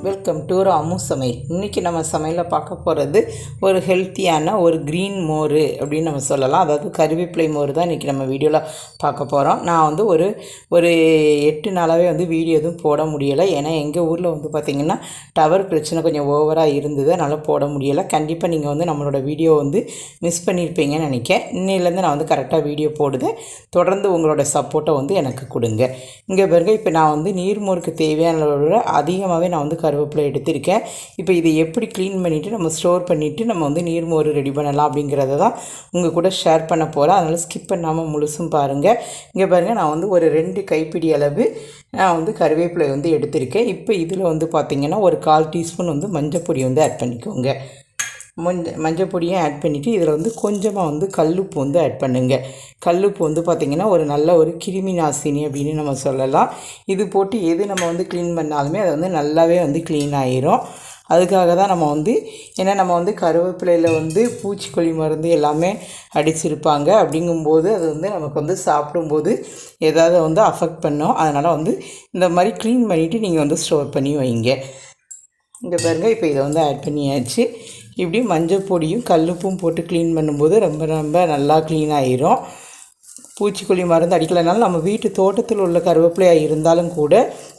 Welcome to Ramu சமையல். இன்றைக்கி நம்ம சமையலில் பார்க்க போகிறது ஒரு ஹெல்த்தியான ஒரு க்ரீன் மோர் அப்படின்னு நம்ம சொல்லலாம். அதாவது கருவேப்பிலை மோர் தான் இன்றைக்கி நம்ம வீடியோவில் பார்க்க போகிறோம். நான் வந்து ஒரு 8 நாளாகவே வந்து வீடியோ எதுவும் போட முடியலை. ஏன்னா எங்கள் ஊரில் வந்து பார்த்திங்கன்னா டவர் பிரச்சனை கொஞ்சம் ஓவராக இருந்தது, அதனால் போட முடியலை. கண்டிப்பாக நீங்கள் வந்து நம்மளோட வீடியோ வந்து மிஸ் பண்ணியிருப்பீங்கன்னு நினைக்கிறேன். இன்னிலேருந்து நான் வந்து கரெக்டாக வீடியோ போடுதேன். தொடர்ந்து உங்களோட சப்போர்ட்டை வந்து எனக்கு கொடுங்க. இங்கே பாருங்க, இப்போ நான் வந்து நீர்மோருக்கு தேவையானதோட அதிகமாகவே நான் வந்து கருவேப்பிலை எடுத்திருக்கேன். இப்போ இதை எப்படி க்ளீன் பண்ணிவிட்டு நம்ம ஸ்டோர் பண்ணிவிட்டு நம்ம வந்து நீர்மோர் ரெடி பண்ணலாம் அப்படிங்கிறத தான் உங்கள் கூட ஷேர் பண்ண போகிறேன். அதனால் ஸ்கிப் பண்ணாமல் முழுசும் பாருங்கள். இங்கே பாருங்கள், நான் வந்து ஒரு 2 கைப்பிடி அளவு நான் வந்து கருவேப்பிலை வந்து எடுத்திருக்கேன். இப்போ இதில் வந்து பார்த்திங்கன்னா ஒரு 1/4 டீஸ்பூன் வந்து மஞ்சப்பொடி வந்து ஆட் பண்ணிக்கோங்க. மஞ்சள் பொடியும் ஆட் பண்ணிவிட்டு இதில் வந்து கொஞ்சமாக வந்து கல்லுப்பு வந்து ஆட் பண்ணுங்கள். கல்லுப்பு வந்து பார்த்திங்கன்னா ஒரு நல்ல ஒரு கிருமி நாசினி அப்படின்னு நம்ம சொல்லலாம். இது போட்டு எது நம்ம வந்து க்ளீன் பண்ணாலுமே அது வந்து நல்லாவே வந்து க்ளீன் ஆகிரும். அதுக்காக தான் நம்ம வந்து, ஏன்னா நம்ம வந்து கருவேப்பிலையில் வந்து பூச்சிக்கொல்லி மருந்து எல்லாமே அடிச்சிருப்பாங்க. அப்படிங்கும்போது அது வந்து நமக்கு வந்து சாப்பிடும்போது ஏதாவது வந்து அஃபெக்ட் பண்ணும். அதனால் வந்து இந்த மாதிரி க்ளீன் பண்ணிவிட்டு நீங்கள் வந்து ஸ்டோர் பண்ணி வைங்க. இங்கே பாருங்கள், இப்போ இதை வந்து ஆட் பண்ணியாச்சு. இப்படி மஞ்சள் பொடியும் கல்லுப்பும் போட்டு க்ளீன் பண்ணும்போது ரொம்ப ரொம்ப நல்லா க்ளீன் ஆகிரும். பூச்சிக்கொல்லி மருந்து அடிக்கலைனாலும் நம்ம வீட்டு தோட்டத்தில் உள்ள கருவேப்பிலையாக இருந்தாலும் கூட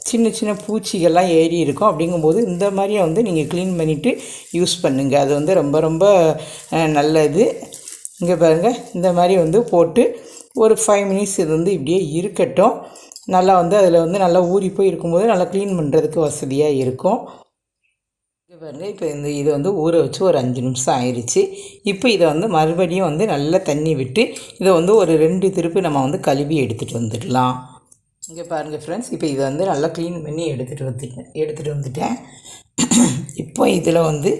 சின்ன சின்ன பூச்சிகள்லாம் ஏறி இருக்கும். அப்படிங்கும்போது இந்த மாதிரியே வந்து நீங்கள் க்ளீன் பண்ணிவிட்டு யூஸ் பண்ணுங்கள். அது வந்து ரொம்ப ரொம்ப நல்லது. இங்கே பாருங்கள், இந்த மாதிரி வந்து போட்டு ஒரு 5 மினிட்ஸ் இது வந்து இப்படியே இருக்கட்டும். நல்லா வந்து அதில் வந்து நல்லா ஊறி போய் இருக்கும்போது நல்லா க்ளீன் பண்ணுறதுக்கு வசதியாக இருக்கும். பாருங்கள், இப்போ இதை வந்து ஊற வச்சு ஒரு 5 நிமிஷம் ஆயிடுச்சு. இப்போ இதை வந்து மறுபடியும் வந்து நல்லா தண்ணி விட்டு இதை வந்து ஒரு 2 திருப்பு நம்ம வந்து கழுவி எடுத்துகிட்டு வந்துடலாம். இங்கே பாருங்கள் ஃப்ரெண்ட்ஸ், இப்போ இதை வந்து நல்லா க்ளீன் பண்ணி எடுத்துகிட்டு வந்துட்டேன். இப்போ இதில் வந்து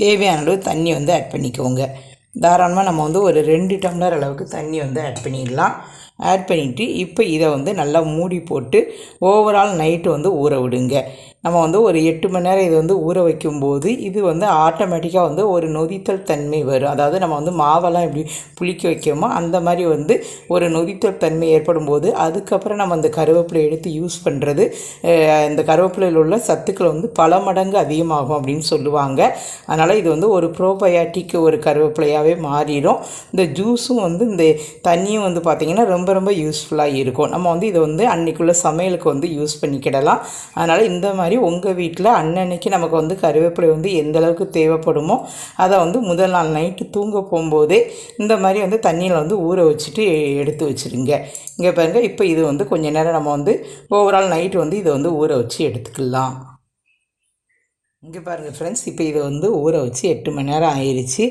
தேவையான அளவு தண்ணி வந்து ஆட் பண்ணிக்கோங்க. தாராளமாக நம்ம வந்து ஒரு 2 டம்ளர் அளவுக்கு தண்ணி வந்து ஆட் பண்ணிடலாம். ஆட் பண்ணிவிட்டு இப்போ இதை வந்து நல்லா மூடி போட்டு ஓவரால் நைட்டு வந்து ஊற விடுங்க. நம்ம வந்து ஒரு 8 மணி நேரம் இது வந்து ஊற வைக்கும்போது இது வந்து ஆட்டோமேட்டிக்காக வந்து ஒரு நொதித்தல் தன்மை வரும். அதாவது நம்ம வந்து மாவெல்லாம் எப்படி புளிக்க வைக்கோமோ அந்த மாதிரி வந்து ஒரு நொதித்தல் தன்மை ஏற்படும் போது அதுக்கப்புறம் நம்ம அந்த கருவேப்பிலை எடுத்து யூஸ் பண்ணுறது இந்த கருவேப்பிலையில் உள்ள சத்துக்கள் வந்து பல மடங்கு அதிகமாகும் அப்படின்னு சொல்லுவாங்க. அதனால் இது வந்து ஒரு ப்ரோபயாட்டிக் ஒரு கருவேப்பிலையாகவே மாறிடும். இந்த ஜூஸும் வந்து இந்த தண்ணியும் வந்து பார்த்திங்கன்னா ரொம்ப ரொம்ப யூஸ்ஃபுல்லாக இருக்கும். நம்ம வந்து இதை வந்து அன்றைக்குள்ள சமையலுக்கு வந்து யூஸ் பண்ணிக்கிடலாம். அதனால் இந்த மாதிரி உங்கள் வீட்டில் அன்னன்னைக்கு நமக்கு வந்து கருவேப்பிலை வந்து எந்த அளவுக்கு தேவைப்படுமோ அதை வந்து முதல் நாள் நைட்டு தூங்க போகும்போதே இந்த மாதிரி வந்து தண்ணியில் வந்து ஊற வச்சுட்டு எடுத்து வச்சுருங்க. இங்கே பாருங்கள், இப்போ இது வந்து கொஞ்சம் நேரம் நம்ம வந்து ஓவரால் நைட்டு வந்து இதை வந்து ஊற வச்சு எடுத்துக்கலாம். இங்கே பாருங்கள் ஃப்ரெண்ட்ஸ், இப்போ இதை வந்து ஊற வச்சு 8 மணி நேரம் ஆயிடுச்சு.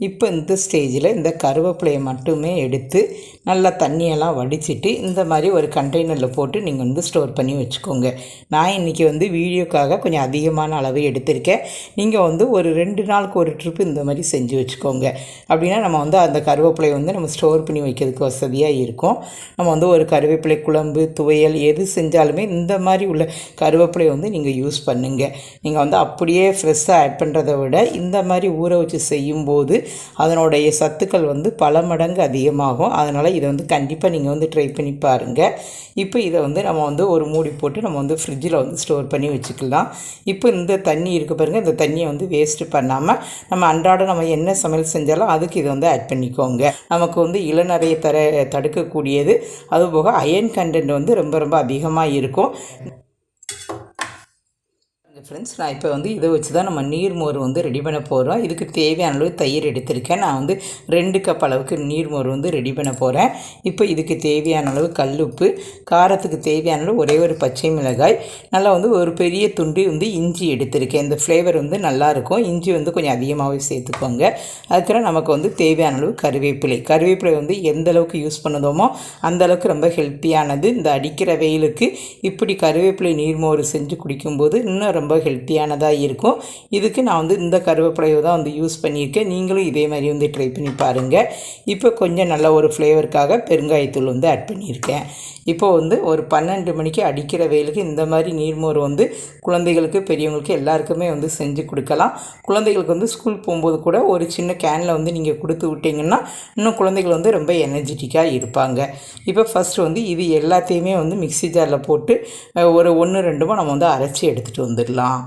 இப்போ இந்த ஸ்டேஜில் இந்த கருவேப்பிலையை மட்டுமே எடுத்து நல்லா தண்ணியெல்லாம் வடிச்சிட்டு இந்த மாதிரி ஒரு கண்டெய்னரில் போட்டு நீங்கள் வந்து ஸ்டோர் பண்ணி வச்சுக்கோங்க. நான் இன்றைக்கி வந்து வீடியோக்காக கொஞ்சம் அதிகமான அளவு எடுத்திருக்கேன். நீங்கள் வந்து ஒரு 2 நாளுக்கு ஒரு ட்ரிப்பு இந்த மாதிரி செஞ்சு வச்சுக்கோங்க. அப்படின்னா நம்ம வந்து அந்த கருவேப்பிலையை வந்து நம்ம ஸ்டோர் பண்ணி வைக்கிறதுக்கு வசதியாக இருக்கும். நம்ம வந்து ஒரு கருவேப்பிலை குழம்பு துவையல் எது செஞ்சாலுமே இந்த மாதிரி உள்ள கருவேப்பிலையை வந்து நீங்கள் யூஸ் பண்ணுங்கள். நீங்கள் வந்து அப்படியே ஃப்ரெஷ்ஷாக ஆட் பண்ணுறதை விட இந்த மாதிரி ஊற வச்சு செய்யும்போது அதனுடைய சத்துக்கள் வந்து பல மடங்கு அதிகமாகும். அதனால் இதை வந்து கண்டிப்பாக நீங்கள் வந்து ட்ரை பண்ணி பாருங்கள். இப்போ இதை வந்து நம்ம வந்து ஒரு மூடி போட்டு நம்ம வந்து ஃப்ரிட்ஜில் வந்து ஸ்டோர் பண்ணி வச்சுக்கலாம். இப்போ இந்த தண்ணி இருக்குது பாருங்கள், இந்த தண்ணியை வந்து வேஸ்ட்டு பண்ணாமல் நம்ம அன்றாடம் நம்ம என்ன சமையல் செஞ்சாலும் அதுக்கு இதை வந்து ஆட் பண்ணிக்கோங்க. நமக்கு வந்து இளநரையை தடுக்கக்கூடியது. அதுபோக அயர்ன் கண்டென்ட் வந்து ரொம்ப ரொம்ப அதிகமாக இருக்கும். ஃப்ரெண்ட்ஸ், நான் இப்போ வந்து இதை வச்சு தான் நம்ம நீர்மோர் வந்து ரெடி பண்ண போகிறோம். இதுக்கு தேவையான அளவு தயிர் எடுத்திருக்கேன். நான் வந்து 2 கப் அளவுக்கு நீர்மோர் வந்து ரெடி பண்ண போகிறேன். இப்போ இதுக்கு தேவையான அளவு கல்லுப்பு, காரத்துக்கு தேவையான அளவு ஒரே ஒரு பச்சை மிளகாய், நல்லா வந்து ஒரு பெரிய துண்டு வந்து இஞ்சி எடுத்திருக்கேன். இந்த ஃப்ளேவர் வந்து நல்லாயிருக்கும். இஞ்சி வந்து கொஞ்சம் அதிகமாகவே சேர்த்துக்கோங்க. அதுக்கப்புறம் நமக்கு வந்து தேவையான அளவு கருவேப்பிலை வந்து எந்த அளவுக்கு யூஸ் பண்ணுதோமோ அந்தளவுக்கு ரொம்ப ஹெல்த்தியானது. இந்த அடிக்கிற வெயிலுக்கு இப்படி கருவேப்பிலை நீர்மோர் செஞ்சு குடிக்கும்போது இன்னும் ரொம்ப ஹெல்த்தியானதாக இருக்கும். இதுக்கு நான் வந்து இந்த கருவேப்பிலையை தான் வந்து யூஸ் பண்ணியிருக்கேன். நீங்களும் இதே மாதிரி வந்து ட்ரை பண்ணி பாருங்கள். இப்போ கொஞ்சம் நல்ல ஒரு ஃப்ளேவருக்காக பெருங்காயத்தூள் வந்து ஆட் பண்ணியிருக்கேன். இப்போ வந்து ஒரு 12 மணிக்கு அடிக்கிற வெயிலுக்கு இந்த மாதிரி நீர்மோர் வந்து குழந்தைகளுக்கு பெரியவங்களுக்கு எல்லாருக்குமே வந்து செஞ்சு கொடுக்கலாம். குழந்தைகளுக்கு வந்து ஸ்கூல் போகும்போது கூட ஒரு சின்ன கேனில் வந்து நீங்கள் கொடுத்து விட்டிங்கன்னா இன்னும் குழந்தைகள் வந்து ரொம்ப எனர்ஜெட்டிக்காக இருப்பாங்க. இப்போ ஃபஸ்ட்டு வந்து இது எல்லாத்தையுமே வந்து மிக்ஸி ஜாரில் போட்டு ஒரு 1-2 நம்ம வந்து அரைச்சி எடுத்துகிட்டு வந்துடலாம்.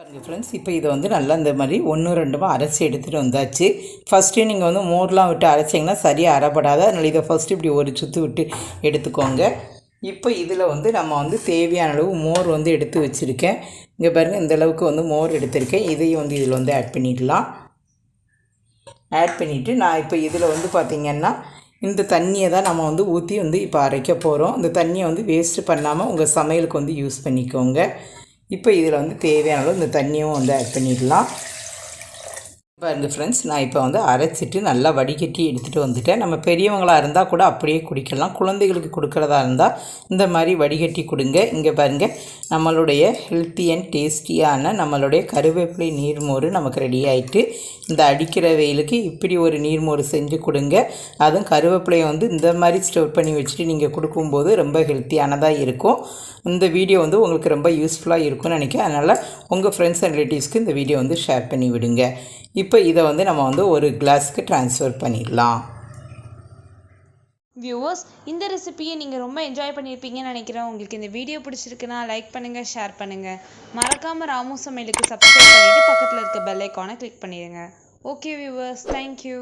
பாருங்கள் ஃப்ரெண்ட்ஸ், இப்போ இதை வந்து நல்லா இந்த மாதிரி 1-2 அரைச்சி எடுத்துகிட்டு வந்தாச்சு. ஃபஸ்ட்டு நீங்கள் வந்து மோர்லாம் விட்டு அரைச்சிங்கன்னா சரியாக அரைப்படாது. அதனால் இதை ஃபஸ்ட்டு இப்படி ஒரு சுற்று விட்டு எடுத்துக்கோங்க. இப்போ இதில் வந்து நம்ம வந்து தேவையான அளவு மோர் வந்து எடுத்து வச்சுருக்கேன். இங்கே பாருங்கள், இந்த அளவுக்கு வந்து மோர் எடுத்திருக்கேன். இதையும் வந்து இதில் வந்து ஆட் பண்ணிடலாம். ஆட் பண்ணிவிட்டு நான் இப்போ இதில் வந்து பார்த்திங்கன்னா இந்த தண்ணியை தான் நம்ம வந்து ஊற்றி வந்து இப்போ அரைக்க போகிறோம். இந்த தண்ணியை வந்து வேஸ்ட்டு பண்ணாமல் உங்கள் சமையலுக்கு வந்து யூஸ் பண்ணிக்கோங்க. இப்போ இதில் வந்து தேவையான அளவு இந்த தண்ணியும் வந்து ஆட் பண்ணிடலாம். பாருங்கள் ஃப்ரெண்ட்ஸ், நான் இப்போ வந்து அரைச்சிட்டு நல்லா வடிகட்டி எடுத்துகிட்டு வந்துட்டேன். நம்ம பெரியவங்களாக இருந்தால் கூட அப்படியே குடிக்கலாம். குழந்தைகளுக்கு கொடுக்குறதா இருந்தால் இந்த மாதிரி வடிகட்டி கொடுங்க. இங்கே பாருங்கள், நம்மளுடைய ஹெல்த்தி அண்ட் டேஸ்டியான நம்மளுடைய கருவேப்பிலை நீர்மோர் நமக்கு ரெடி ஆகிட்டு. இந்த அடிக்கிற வெயிலுக்கு இப்படி ஒரு நீர்மோர் செஞ்சு கொடுங்க. அதுவும் கருவேப்பிலையை வந்து இந்த மாதிரி ஸ்டோர் பண்ணி வச்சுட்டு நீங்கள் கொடுக்கும்போது ரொம்ப ஹெல்த்தியானதாக இருக்கும். இந்த வீடியோ வந்து உங்களுக்கு ரொம்ப யூஸ்ஃபுல்லாக இருக்கும்னு நினைக்கிறேன். அதனால் உங்கள் ஃப்ரெண்ட்ஸ் அண்ட் ரிலேட்டிவ்ஸ்க்கு இந்த வீடியோ வந்து ஷேர் பண்ணி விடுங்க. இப்போ இதை வந்து நம்ம வந்து ஒரு கிளாஸ்க்கு ட்ரான்ஸ்ஃபர் பண்ணிடலாம். வியூவர்ஸ், இந்த ரெசிபியை நீங்கள் ரொம்ப என்ஜாய் பண்ணியிருப்பீங்கன்னு நினைக்கிறேன். உங்களுக்கு இந்த வீடியோ பிடிச்சிருக்குன்னா லைக் பண்ணுங்கள், ஷேர் பண்ணுங்கள். மறக்காமல் ராமு சமையலுக்கு சப்ஸ்கிரைப் பண்ணிவிட்டு பக்கத்தில் இருக்க பெல் ஐக்கானை கிளிக் பண்ணிடுங்க. Okay viewers, thank you.